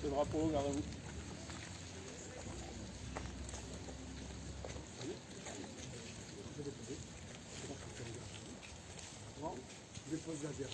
porte-drapeau, gardez-vous. Dépose la bière.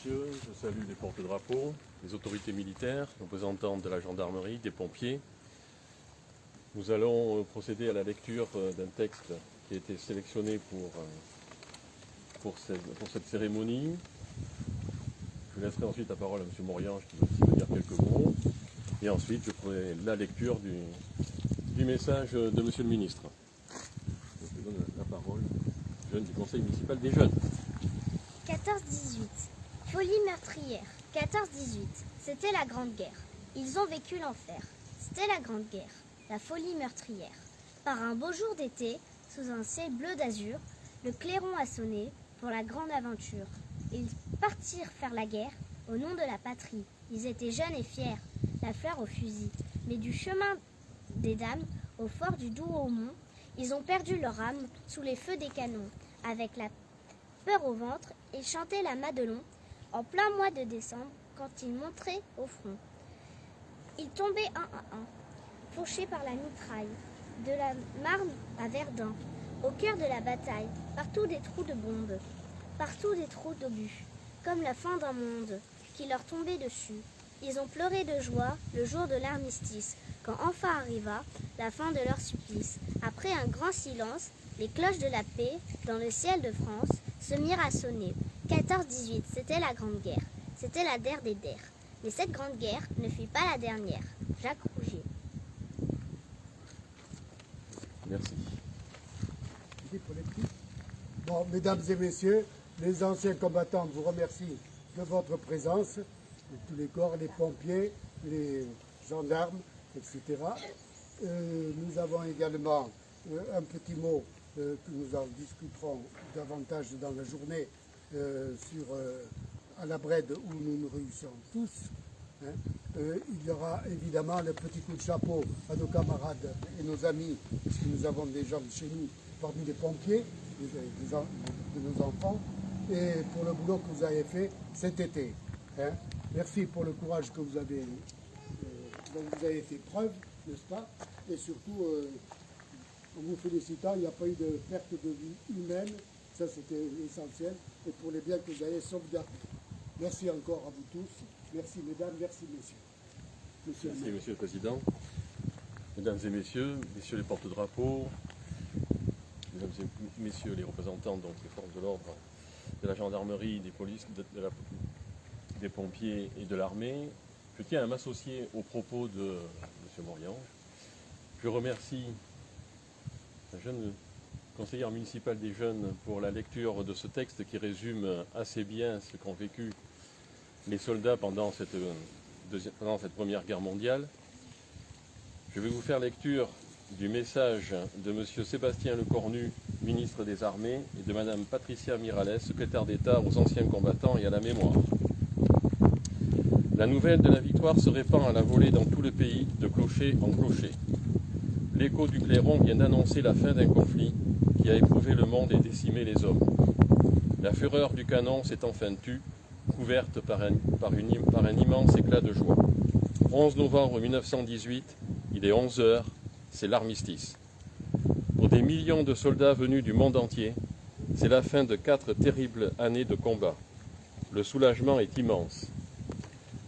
Je salue les porte-drapeaux, les autorités militaires, représentants de la gendarmerie, des pompiers. Nous allons procéder à la lecture d'un texte qui a été sélectionné pour cette cérémonie. Je laisserai ensuite la parole à M. Moriange qui va aussi me dire quelques mots. Et ensuite, je ferai la lecture du message de M. le ministre. Je donne la parole au jeune du conseil municipal des jeunes. 14-18. Folie meurtrière. 14-18. C'était la Grande Guerre. Ils ont vécu l'enfer. C'était la Grande Guerre. La folie meurtrière. Par un beau jour d'été, sous un ciel bleu d'azur, le clairon a sonné pour la grande aventure. Ils partirent faire la guerre au nom de la patrie. Ils étaient jeunes et fiers, la fleur au fusil. Mais du chemin des dames au fort du Doux-Aumont, ils ont perdu leur âme sous les feux des canons. Avec la peur au ventre, ils chantaient la Madelon en plein mois de décembre quand ils montraient au front. Ils tombaient un à un, fauchés par la mitraille, de la Marne à Verdun, au cœur de la bataille, partout des trous de bombes, partout des trous d'obus, comme la fin d'un monde qui leur tombait dessus. Ils ont pleuré de joie le jour de l'armistice, quand enfin arriva la fin de leur supplice. Après un grand silence, les cloches de la paix, dans le ciel de France, se mirent à sonner. 14-18, c'était la Grande Guerre. C'était la der des der. Mais cette Grande Guerre ne fut pas la dernière. Jacques Rougier. Merci. Bon, mesdames et messieurs, les anciens combattants vous remercient de votre présence, de tous les corps, les pompiers, les gendarmes, etc. Nous avons également un petit mot que nous en discuterons davantage dans la journée à la Brède où nous nous réunissons tous. hein. Il y aura évidemment le petit coup de chapeau à nos camarades et nos amis, puisque nous avons des gens chez nous parmi les pompiers, de nos enfants, et pour le boulot que vous avez fait cet été. Hein. Merci pour le courage que vous avez, dont vous avez fait preuve, n'est-ce pas? Et surtout, en vous félicitant, il n'y a pas eu de perte de vie humaine, ça c'était essentiel, et pour les biens que vous avez sauvegardés. Merci encore à vous tous. Merci mesdames, merci messieurs. Merci Monsieur le Président. Mesdames et messieurs, messieurs les porte-drapeaux, mesdames et messieurs les représentants donc, des forces de l'ordre, de la gendarmerie, des polices, des pompiers et de l'armée, je tiens à m'associer aux propos de M. Moriange. Je remercie la jeune conseillère municipale des jeunes pour la lecture de ce texte qui résume assez bien ce qu'ont vécu les soldats pendant cette Première Guerre mondiale. Je vais vous faire lecture du message de M. Sébastien Lecornu, ministre des Armées, et de Mme Patricia Miralles, secrétaire d'État aux anciens combattants et à la mémoire. La nouvelle de la victoire se répand à la volée dans tout le pays, de clocher en clocher. L'écho du clairon vient d'annoncer la fin d'un conflit qui a éprouvé le monde et décimé les hommes. La fureur du canon s'est enfin tue, couverte par un immense éclat de joie. 11 novembre 1918, il est 11 heures, c'est l'armistice. Pour des millions de soldats venus du monde entier, c'est la fin de 4 terribles années de combat. Le soulagement est immense.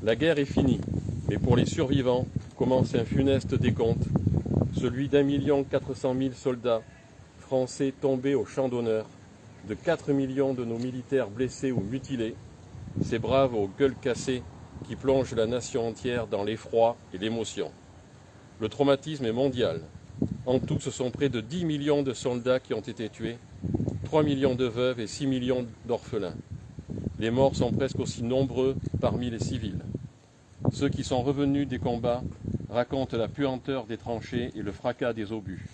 La guerre est finie, mais pour les survivants commence un funeste décompte, celui d'1,4 million soldats français tombés au champ d'honneur, de 4 millions de nos militaires blessés ou mutilés, ces braves aux gueules cassées qui plongent la nation entière dans l'effroi et l'émotion. Le traumatisme est mondial. En tout, ce sont près de 10 millions de soldats qui ont été tués, 3 millions de veuves et 6 millions d'orphelins. Les morts sont presque aussi nombreux parmi les civils. Ceux qui sont revenus des combats racontent la puanteur des tranchées et le fracas des obus.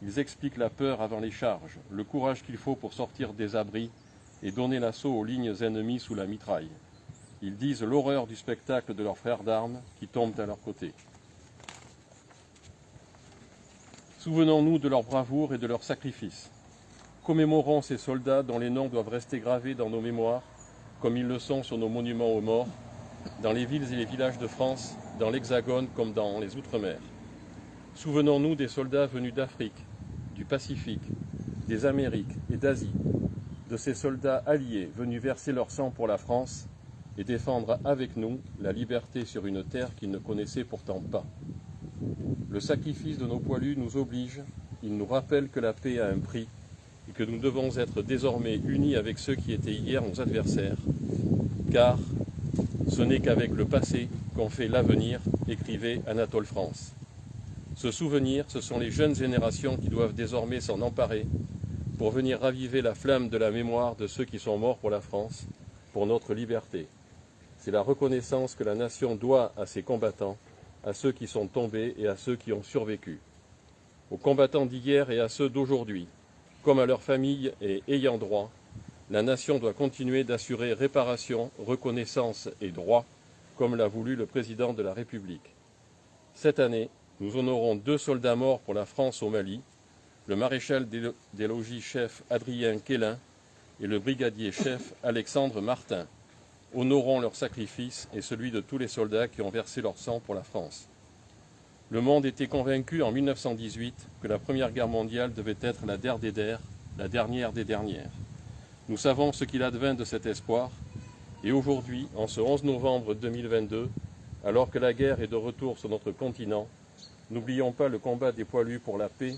Ils expliquent la peur avant les charges, le courage qu'il faut pour sortir des abris et donner l'assaut aux lignes ennemies sous la mitraille. Ils disent l'horreur du spectacle de leurs frères d'armes qui tombent à leur côté. Souvenons-nous de leur bravoure et de leur sacrifice. Commémorons ces soldats dont les noms doivent rester gravés dans nos mémoires, comme ils le sont sur nos monuments aux morts, dans les villes et les villages de France, dans l'Hexagone comme dans les Outre-mer. Souvenons-nous des soldats venus d'Afrique, du Pacifique, des Amériques et d'Asie, de ces soldats alliés venus verser leur sang pour la France et défendre avec nous la liberté sur une terre qu'ils ne connaissaient pourtant pas. Le sacrifice de nos poilus nous oblige, il nous rappelle que la paix a un prix et que nous devons être désormais unis avec ceux qui étaient hier nos adversaires, car ce n'est qu'avec le passé qu'on fait l'avenir, écrivait Anatole France. Ce souvenir, ce sont les jeunes générations qui doivent désormais s'en emparer pour venir raviver la flamme de la mémoire de ceux qui sont morts pour la France, pour notre liberté. C'est la reconnaissance que la nation doit à ses combattants, à ceux qui sont tombés et à ceux qui ont survécu. Aux combattants d'hier et à ceux d'aujourd'hui, comme à leurs familles et ayants droit, la nation doit continuer d'assurer réparation, reconnaissance et droit, comme l'a voulu le président de la République. Cette année, nous honorons 2 soldats morts pour la France au Mali, le maréchal des logis-chefs Adrien Quélin et le brigadier-chef Alexandre Martin. Honorons leur sacrifice et celui de tous les soldats qui ont versé leur sang pour la France. Le monde était convaincu en 1918 que la Première Guerre mondiale devait être la der des der, la dernière des dernières. Nous savons ce qu'il advint de cet espoir, et aujourd'hui, en ce 11 novembre 2022, alors que la guerre est de retour sur notre continent, n'oublions pas le combat des poilus pour la paix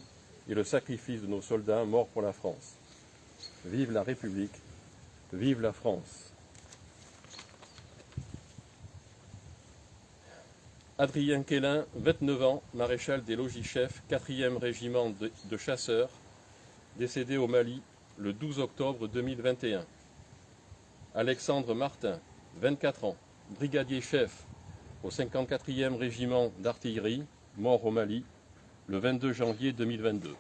et le sacrifice de nos soldats morts pour la France. Vive la République, vive la France. Adrien Quélin, 29 ans, maréchal des logis-chefs, 4e régiment de chasseurs, décédé au Mali le 12 octobre 2021. Alexandre Martin, 24 ans, brigadier-chef au 54e régiment d'artillerie, mort au Mali, le 22 janvier 2022.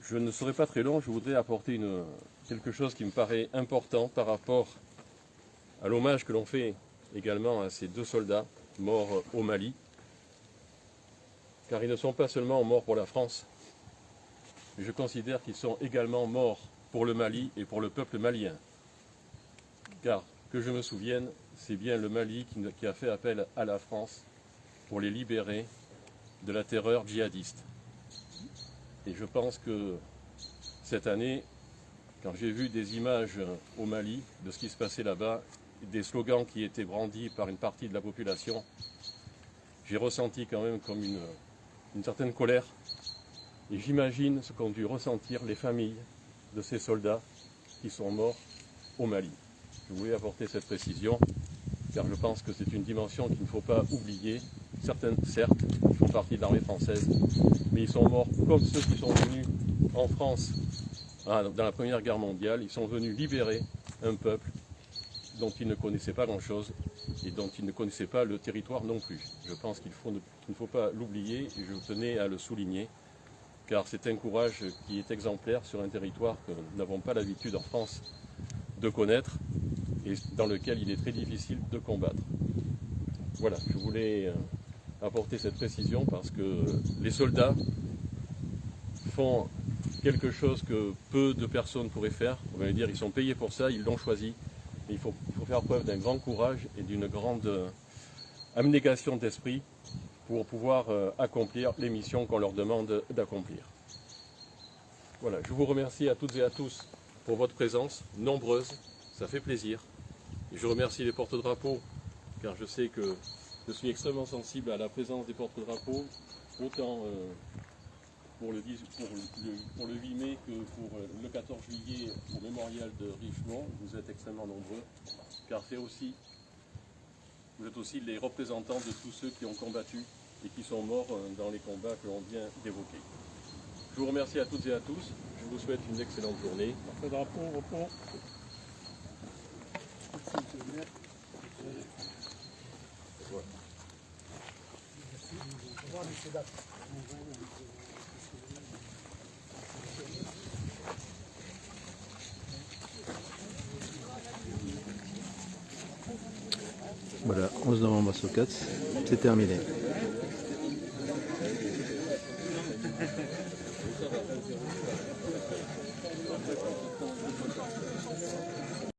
Je ne serai pas très long, je voudrais apporter quelque chose qui me paraît important par rapport à l'hommage que l'on fait également à ces 2 soldats morts au Mali, car ils ne sont pas seulement morts pour la France, mais je considère qu'ils sont également morts pour le Mali et pour le peuple malien. Car, que je me souvienne, c'est bien le Mali qui a fait appel à la France pour les libérer de la terreur djihadiste. Et je pense que cette année, quand j'ai vu des images au Mali de ce qui se passait là-bas, des slogans qui étaient brandis par une partie de la population, j'ai ressenti quand même comme une certaine colère. Et j'imagine ce qu'ont dû ressentir les familles de ces soldats qui sont morts au Mali. Je voulais apporter cette précision, car je pense que c'est une dimension qu'il ne faut pas oublier. Certains, certes, font partie de l'armée française, mais ils sont morts comme ceux qui sont venus en France dans la Première Guerre mondiale. Ils sont venus libérer un peuple dont ils ne connaissaient pas grand-chose et dont ils ne connaissaient pas le territoire non plus. Je pense qu'il ne faut pas l'oublier et je tenais à le souligner, car c'est un courage qui est exemplaire sur un territoire que nous n'avons pas l'habitude en France de connaître et dans lequel il est très difficile de combattre. Voilà, je voulais apporter cette précision parce que les soldats font quelque chose que peu de personnes pourraient faire. On va dire, ils sont payés pour ça, ils l'ont choisi. Et il faut faire preuve d'un grand courage et d'une grande abnégation d'esprit pour pouvoir accomplir les missions qu'on leur demande d'accomplir. Voilà, je vous remercie à toutes et à tous pour votre présence, nombreuse, ça fait plaisir. Et je remercie les porte-drapeaux, car je sais que je suis extrêmement sensible à la présence des porte-drapeaux, autant pour le 8 mai que pour le 14 juillet au mémorial de Richemont. Vous êtes extrêmement nombreux, car vous êtes aussi les représentants de tous ceux qui ont combattu et qui sont morts dans les combats que l'on vient d'évoquer. Je vous remercie à toutes et à tous. Je vous souhaite une excellente journée. Porte-drapeau, repos. Voilà. Au revoir, monsieur Dac. Voilà, 11 novembre à Socats, c'est terminé.